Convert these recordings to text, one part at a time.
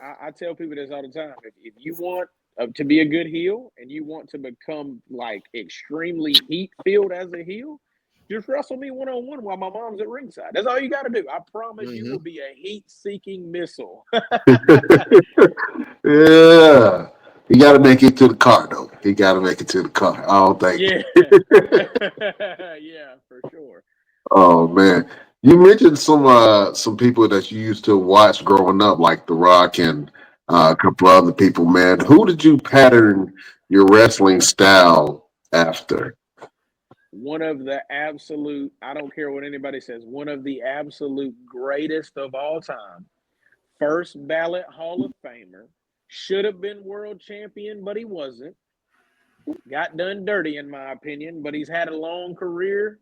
I tell people this all the time. If you want to be a good heel and you want to become like extremely heat filled as a heel, just wrestle me one-on-one while my mom's at ringside. That's all you got to do. I promise you will be a heat-seeking missile. Yeah. You got to make it to the car, though. You got to make it to the car. I don't think. Yeah. Yeah, for sure. Oh man, you mentioned some people that you used to watch growing up, like The Rock and a couple other people. Man, who did you pattern your wrestling style after? One of the absolute, I don't care what anybody says, one of the absolute greatest of all time. First ballot Hall of Famer. Should have been world champion, but he wasn't. Got done dirty, in my opinion, but he's had a long career.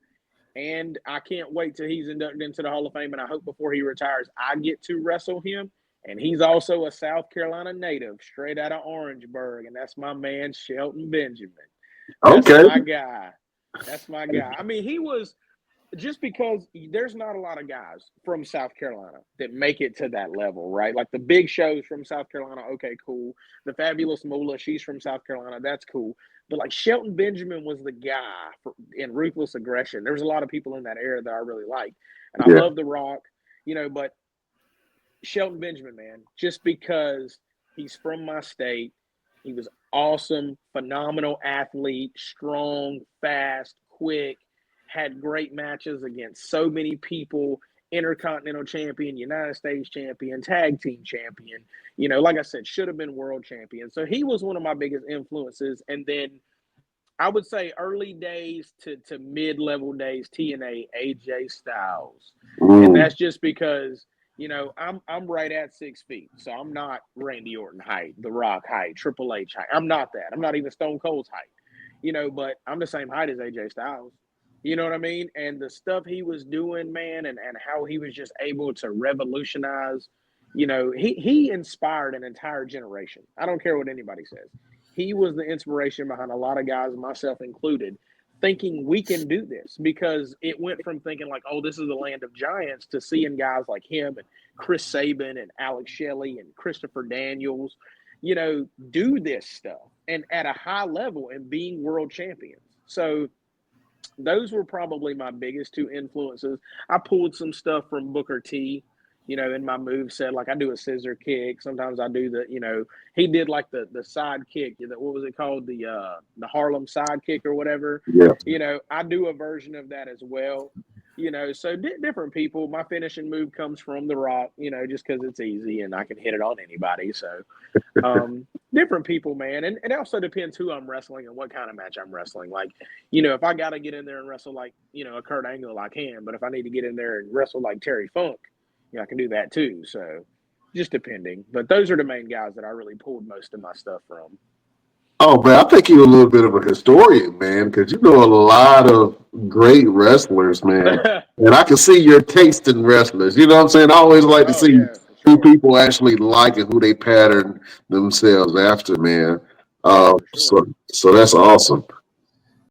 And I can't wait till he's inducted into the Hall of Fame. And I hope before he retires, I get to wrestle him. And he's also a South Carolina native, straight out of Orangeburg. And that's my man, Shelton Benjamin. That's Okay. my guy. That's my guy. I mean, he was just because there's not a lot of guys from South Carolina that make it to that level, right? Like the big shows from South Carolina, okay, cool. The Fabulous Moolah, she's from South Carolina, that's cool. But like Shelton Benjamin was the guy in Ruthless Aggression. There was a lot of people in that era that I really liked. And I love The Rock, but Shelton Benjamin, man, just because he's from my state, he was awesome, phenomenal athlete, strong, fast, quick, had great matches against so many people, Intercontinental champion, United States champion, tag team champion, like I said, should have been world champion. So he was one of my biggest influences. And then I would say early days to mid-level days, TNA, AJ Styles. And that's just because, I'm right at 6 feet. So I'm not Randy Orton height, The Rock height, Triple H height. I'm not that. I'm not even Stone Cold's height, but I'm the same height as AJ Styles. You know what I mean? And the stuff he was doing, man, and how he was just able to revolutionize, he inspired an entire generation. I don't care what anybody says. He was the inspiration behind a lot of guys, myself included, thinking we can do this, because it went from thinking like, oh, this is the land of giants, to seeing guys like him and Chris Sabin and Alex Shelley and Christopher Daniels, do this stuff and at a high level and being world champions. So those were probably my biggest two influences. I pulled some stuff from Booker T, in my move set. Like I do a scissor kick. Sometimes I do he did like the side kick. What was it called? The Harlem side kick or whatever. Yeah. I do a version of that as well. So different people. My finishing move comes from The Rock, just because it's easy and I can hit it on anybody. So different people, man. And it also depends who I'm wrestling and what kind of match I'm wrestling. Like, if I got to get in there and wrestle like, a Kurt Angle, I can. But if I need to get in there and wrestle like Terry Funk, I can do that too. So just depending. But those are the main guys that I really pulled most of my stuff from. Oh man, I think you're a little bit of a historian, man, because you know a lot of great wrestlers, man. And I can see your taste in wrestlers. You know what I'm saying? I always like to see Yeah, for who sure. people actually like and who they pattern themselves after, man. Yeah, for sure. So that's awesome.